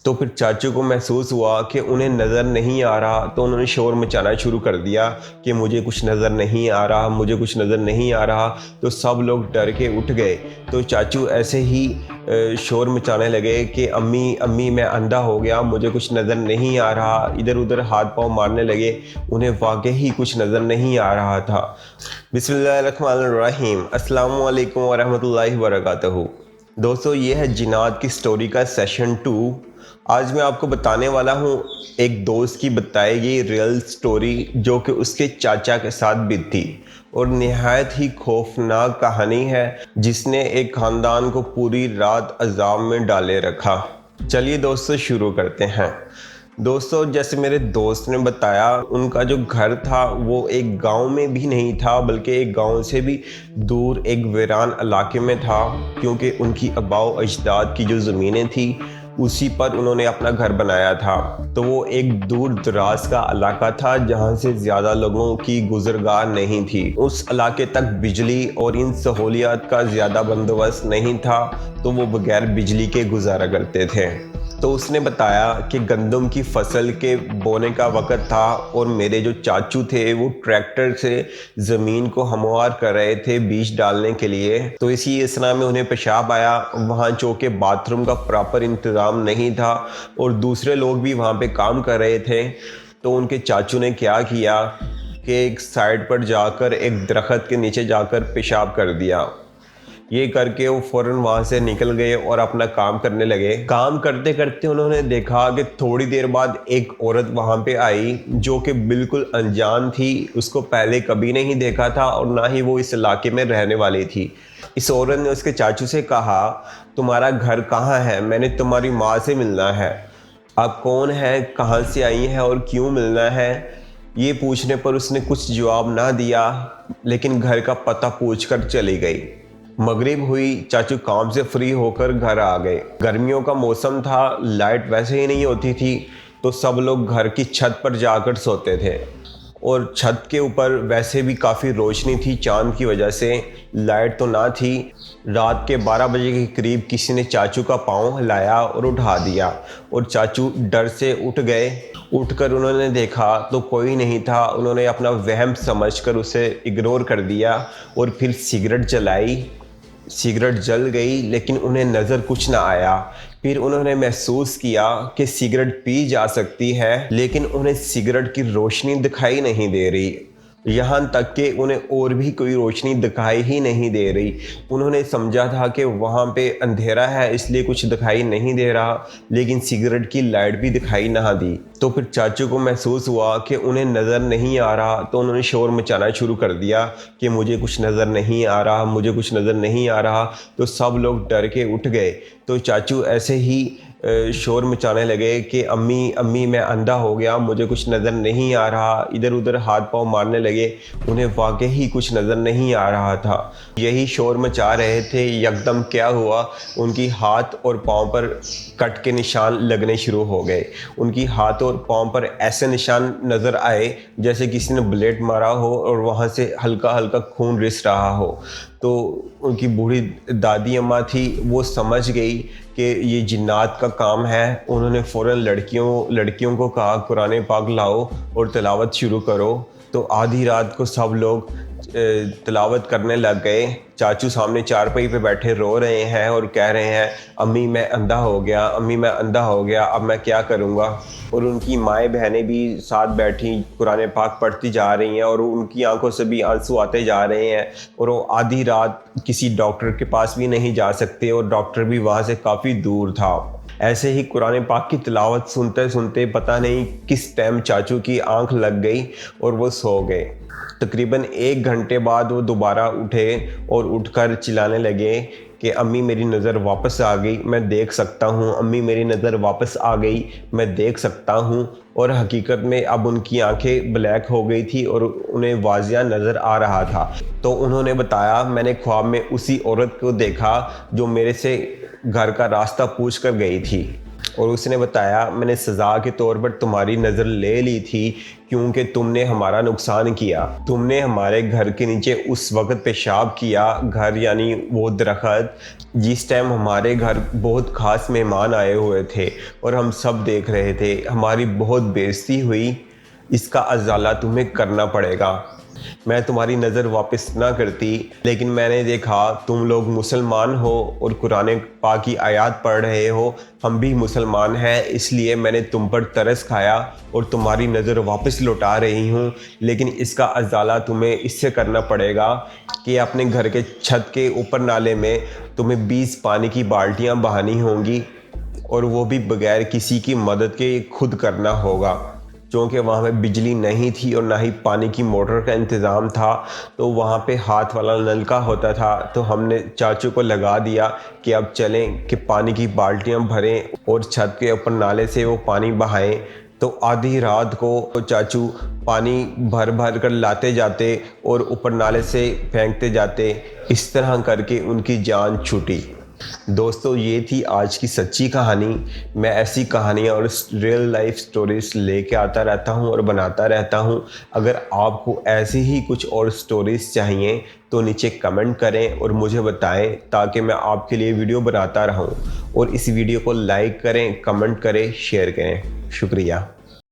तो फिर चाचू को महसूस हुआ कि उन्हें नज़र नहीं आ रहा, तो उन्होंने शोर मचाना शुरू कर दिया कि मुझे कुछ नज़र नहीं आ रहा, मुझे कुछ नज़र नहीं आ रहा। तो सब लोग डर के उठ गए। तो चाचू ऐसे ही शोर मचाने लगे कि अम्मी अम्मी मैं अंधा हो गया, मुझे कुछ नज़र नहीं आ रहा। इधर उधर हाथ पांव मारने लगे, उन्हें वाकई ही कुछ नज़र नहीं आ रहा था। बिस्मिल्लाहिर्रहमानिर्रहीम, अस्सलामु अलैकुम वरहमतुल्लाहि वबरकातुहू। दोस्तों, ये है जिन्नात की स्टोरी का सेशन 2। आज मैं आपको बताने वाला हूँ एक दोस्त की बताई गई रियल स्टोरी जो कि उसके चाचा के साथ बीती, और निहायत ही खौफनाक कहानी है जिसने एक ख़ानदान को पूरी रात अज़ाब में डाले रखा। चलिए दोस्तों, शुरू करते हैं। दोस्तों, जैसे मेरे दोस्त ने बताया, उनका जो घर था वो एक गांव में भी नहीं था, बल्कि एक गांव से भी दूर एक वीरान इलाके में था, क्योंकि उनकी आबाओ अजदाद की जो ज़मीनें थी उसी पर उन्होंने अपना घर बनाया था। तो वो एक दूर दराज का इलाका था जहाँ से ज़्यादा लोगों की गुजरगाह नहीं थी। उस इलाके तक बिजली और इन सहूलियात का ज़्यादा बंदोबस्त नहीं था, तो वो बगैर बिजली के गुजारा करते थे। तो उसने बताया कि गंदम की फसल के बोने का वक़्त था और मेरे जो चाचू थे वो ट्रैक्टर से ज़मीन को हमवार कर रहे थे बीज डालने के लिए। तो इसी असना में उन्हें पेशाब आया। वहाँ चौके बाथरूम का प्रॉपर इंतज़ाम नहीं था और दूसरे लोग भी वहाँ पे काम कर रहे थे। तो उनके चाचू ने क्या किया कि एक साइड पर जाकर एक दरख्त के नीचे जाकर पेशाब कर दिया। ये करके वो फ़ौरन वहाँ से निकल गए और अपना काम करने लगे। काम करते करते उन्होंने देखा कि थोड़ी देर बाद एक औरत वहाँ पे आई जो कि बिल्कुल अनजान थी। उसको पहले कभी नहीं देखा था और ना ही वो इस इलाके में रहने वाली थी। इस औरत ने उसके चाचू से कहा, तुम्हारा घर कहाँ है? मैंने तुम्हारी माँ से मिलना है। आप कौन है, कहाँ से आई हैं और क्यों मिलना है? ये पूछने पर उसने कुछ जवाब ना दिया, लेकिन घर का पता पूछकर चली गई। मगरिब हुई, चाचू काम से फ्री होकर घर आ गए। गर्मियों का मौसम था, लाइट वैसे ही नहीं होती थी, तो सब लोग घर की छत पर जाकर सोते थे और छत के ऊपर वैसे भी काफ़ी रोशनी थी चांद की वजह से। लाइट तो ना थी। रात के 12 बजे के करीब किसी ने चाचू का पाँव हिलाया और उठा दिया और चाचू डर से उठ गए। उठकर उन्होंने देखा तो कोई नहीं था। उन्होंने अपना वहम समझकर उसे इग्नोर कर दिया और फिर सिगरेट जलाई। सिगरेट जल गई, लेकिन उन्हें नज़र कुछ ना आया। फिर उन्होंने महसूस किया कि सिगरेट पी जा सकती है, लेकिन उन्हें सिगरेट की रोशनी दिखाई नहीं दे रही। यहाँ तक कि उन्हें और भी कोई रोशनी दिखाई ही नहीं दे रही। उन्होंने समझा था कि वहाँ पे अंधेरा है इसलिए कुछ दिखाई नहीं दे रहा, लेकिन सिगरेट की लाइट भी दिखाई ना दी। तो फिर चाचू को महसूस हुआ कि उन्हें नज़र नहीं आ रहा, तो उन्होंने शोर मचाना शुरू कर दिया कि मुझे कुछ नज़र नहीं आ रहा, मुझे कुछ नज़र नहीं आ रहा। तो सब लोग डर के उठ गए। तो चाचू ऐसे ही शोर मचाने लगे कि अम्मी अम्मी मैं अंधा हो गया, मुझे कुछ नज़र नहीं आ रहा। इधर उधर हाथ पांव मारने लगे, उन्हें वाकई ही कुछ नज़र नहीं आ रहा था। यही शोर मचा रहे थे, यकदम क्या हुआ, उनकी हाथ और पांव पर कट के निशान लगने शुरू हो गए। उनकी हाथ और पांव पर ऐसे निशान नज़र आए जैसे किसी ने ब्लेड मारा हो और वहाँ से हल्का हल्का खून रिस रहा हो। तो उनकी बूढ़ी दादी अम्मा थी, वो समझ गई कि ये जिन्नात का काम है। उन्होंने फ़ौरन लड़कियों को कहा, कुरान पाक लाओ और तिलावत शुरू करो। तो आधी रात को सब लोग तिलावत करने लग गए। चाचू सामने चारपाई पे बैठे रो रहे हैं और कह रहे हैं, अम्मी मैं अंधा हो गया, अम्मी मैं अंधा हो गया, अब मैं क्या करूँगा। और उनकी माएँ बहनें भी साथ बैठी कुरान पाक पढ़ती जा रही हैं और उनकी आंखों से भी आंसू आते जा रहे हैं। और वो आधी रात किसी डॉक्टर के पास भी नहीं जा सकते और डॉक्टर भी वहाँ से काफ़ी दूर था। ऐसे ही कुरान पाक की तिलावत सुनते सुनते पता नहीं किस टाइम चाचू की आंख लग गई और वो सो गए। तकरीबन 1 घंटे बाद वो दोबारा उठे और उठकर चिल्लाने लगे कि अम्मी मेरी नज़र वापस आ गई, मैं देख सकता हूँ, अम्मी मेरी नज़र वापस आ गई, मैं देख सकता हूँ। और हकीकत में अब उनकी आंखें ब्लैक हो गई थी और उन्हें वाज़िया नज़र आ रहा था। तो उन्होंने बताया, मैंने ख्वाब में उसी औरत को देखा जो मेरे से घर का रास्ता पूछ कर गई थी। और उसने बताया मैंने सज़ा के तौर पर तुम्हारी नज़र ले ली थी क्योंकि तुमने हमारा नुकसान किया। तुमने हमारे घर के नीचे उस वक्त पेशाब किया, घर यानी वो दरख्त, जिस टाइम हमारे घर बहुत ख़ास मेहमान आए हुए थे और हम सब देख रहे थे। हमारी बहुत बेइज्जती हुई, इसका अज़ाला तुम्हें करना पड़ेगा। मैं तुम्हारी नज़र वापस ना करती, लेकिन मैंने देखा तुम लोग मुसलमान हो और कुरान पाक की आयत पढ़ रहे हो, हम भी मुसलमान हैं, इसलिए मैंने तुम पर तरस खाया और तुम्हारी नज़र वापस लौटा रही हूँ। लेकिन इसका अज़ाला तुम्हें इससे करना पड़ेगा कि अपने घर के छत के ऊपर नाले में तुम्हें 20 पानी की बाल्टियाँ बहानी होंगी और वो भी बगैर किसी की मदद के खुद करना होगा। क्योंकि वहाँ पे बिजली नहीं थी और ना ही पानी की मोटर का इंतज़ाम था, तो वहाँ पे हाथ वाला नलका होता था। तो हमने चाचू को लगा दिया कि अब चलें कि पानी की बाल्टियाँ भरें और छत के ऊपर नाले से वो पानी बहाएं। तो आधी रात को चाचू पानी भर भर कर लाते जाते और ऊपर नाले से फेंकते जाते। इस तरह करके उनकी जान छूटी। दोस्तों, ये थी आज की सच्ची कहानी। मैं ऐसी कहानियाँ और रियल लाइफ स्टोरीज लेके आता रहता हूँ और बनाता रहता हूँ। अगर आपको ऐसी ही कुछ और स्टोरीज चाहिए तो नीचे कमेंट करें और मुझे बताएं, ताकि मैं आपके लिए वीडियो बनाता रहूँ। और इस वीडियो को लाइक करें, कमेंट करें, शेयर करें। शुक्रिया।